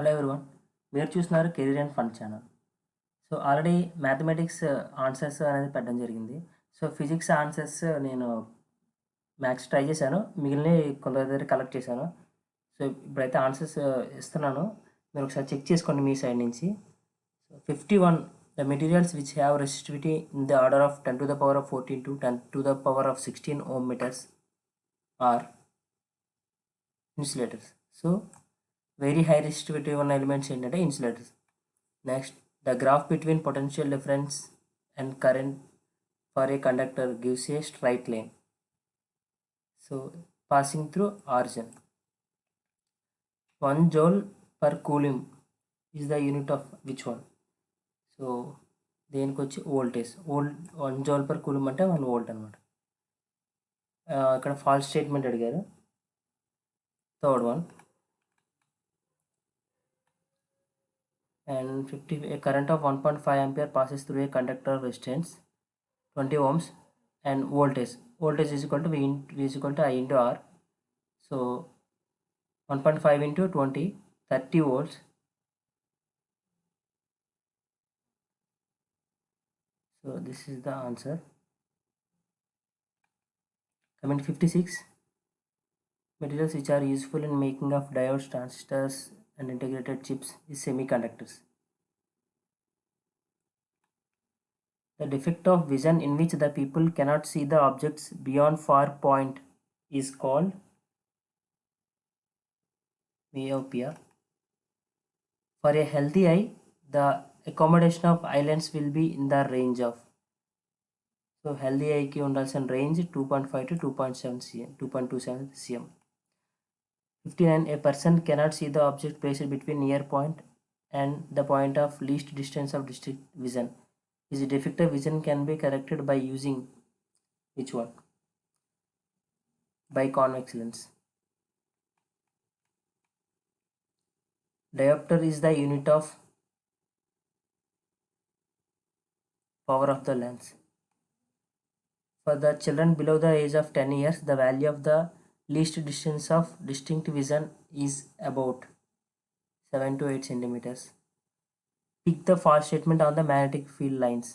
Hello everyone, మీరు చూస్తున్నారు career and fun channel. So already mathematics answers అనేది పెట్టడం జరిగింది. సో ఫిజిక్స్ ఆన్సర్స్ నేను మ్యాథ్స్ ట్రై చేశాను, మిగిలినవి కొంత దగ్గర కలెక్ట్ చేశాను. సో ఇప్పుడైతే ఆన్సర్స్ ఇస్తున్నాను, మీరు ఒకసారి చెక్ చేసుకోండి మీ సైడ్ నుంచి. So 51, the materials which have resistivity in the order of 10 to the power of 14 to 10 to the power of 16 ohm meters are insulators. So very high resistivity ఉన్న elements ఏంటంటే insulators. Next, the graph between potential difference and current for a conductor gives a straight line. So, passing through origin. 1 joule per coulomb is the unit of which one? So, దేనికి వచ్చి voltage. 1 joule per coulomb అంటే 1 volt అనమాట. ఇక్కడ false statement అడిగారు. Third one. And 50, a current of 1.5 ampere passes through a conductor resistance 20 ohms and voltage is equal to V is equal to I into R. So 1.5 into 20, 30 volts. So this is the answer. Comment 56, materials which are useful in making of diodes, transistors and integrated chips is semiconductors. The defect of vision in which the people cannot see the objects beyond far point is called myopia. For a healthy eye, the accommodation of eye lens will be in the range of. So healthy eye ki undalసిన range 2.5 to 2.7 cm, 2.27 cm. 59, a person cannot see the object placed between near point and the point of least distance of district vision. His defective vision can be corrected by using which one? By convex lens. Diopter is the unit of power of the lens. For the children below the age of 10 years, the value of the least distance of distinct vision is about 7 to 8 centimeters. Pick the false statement on the magnetic field lines.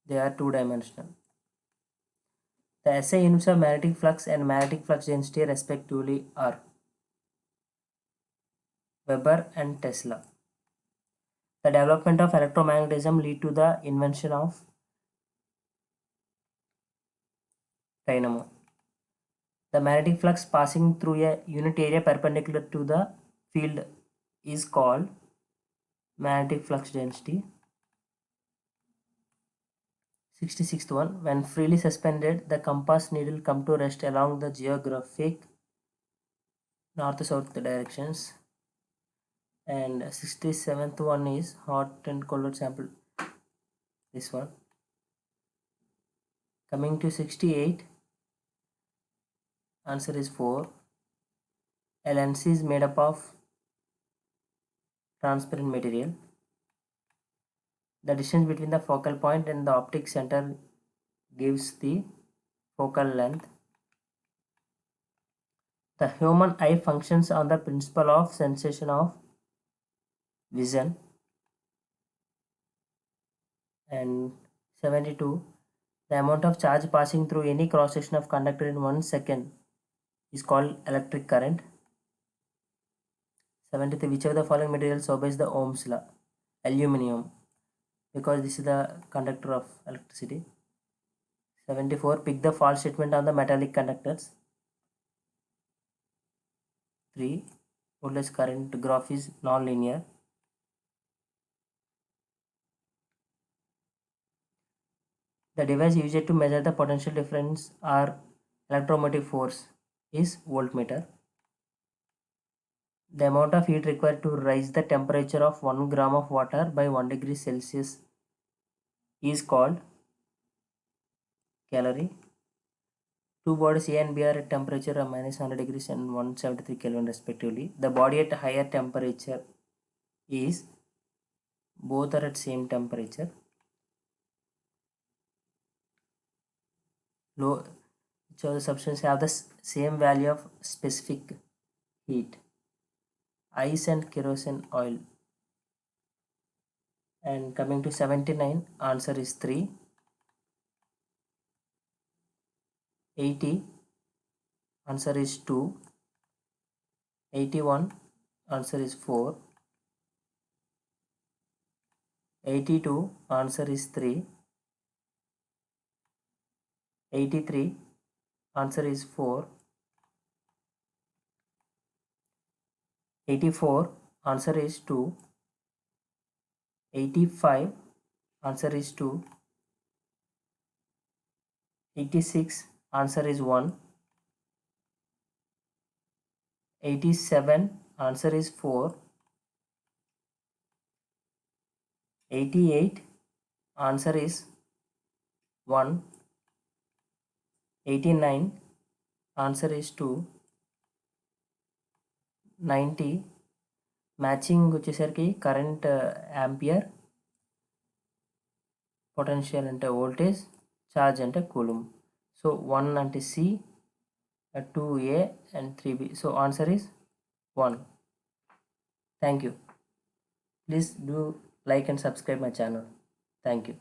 They are two-dimensional. The SI units of magnetic flux and magnetic flux density respectively are Weber and Tesla. The development of electromagnetism lead to the invention of dynamo. The magnetic flux passing through a unit area perpendicular to the field is called magnetic flux density. 66th one, when freely suspended, the compass needle come to rest along the geographic north-south directions. And 67th one is hot and cold sample, this one. Coming to 68, answer is 4. A lens is made up of transparent material. The distance between the focal point and the optic center gives the focal length. The human eye functions on the principle of sensation of vision. And 72, the amount of charge passing through any cross section of conductor in 1 second is called electric current. 73, which of the following materials obeys the Ohm's law? Aluminium, because this is the conductor of electricity. 74, pick the false statement on the metallic conductors. 3, voltage current graph is non-linear. The device used to measure the potential difference or electromotive force is voltmeter. The amount of heat required to raise the temperature of 1 gram of water by 1 degree Celsius is called calorie. Two bodies A and B are at temperature of minus 100 degrees and 173 Kelvin respectively. The body at higher temperature is, both are at same temperature. Low, which of the substances have the same value of specific heat? ice and kerosene oil. And coming to 79, answer is 3. 80, answer is 2. 81, answer is 4. 82, answer is 3. 83, answer is 4. 84, answer is 2. 85, answer is 2. 86, answer is 1. 87, answer is 4. 88, answer is 1. 89, answer is 2. 90, matching వచ్చేసరికి current ampere, potential అంటే voltage, charge అంటే కూలుమ్. So 1 అంటే C, 2A and 3B. So answer is 1. Thank you. Please do like and subscribe my channel. Thank you.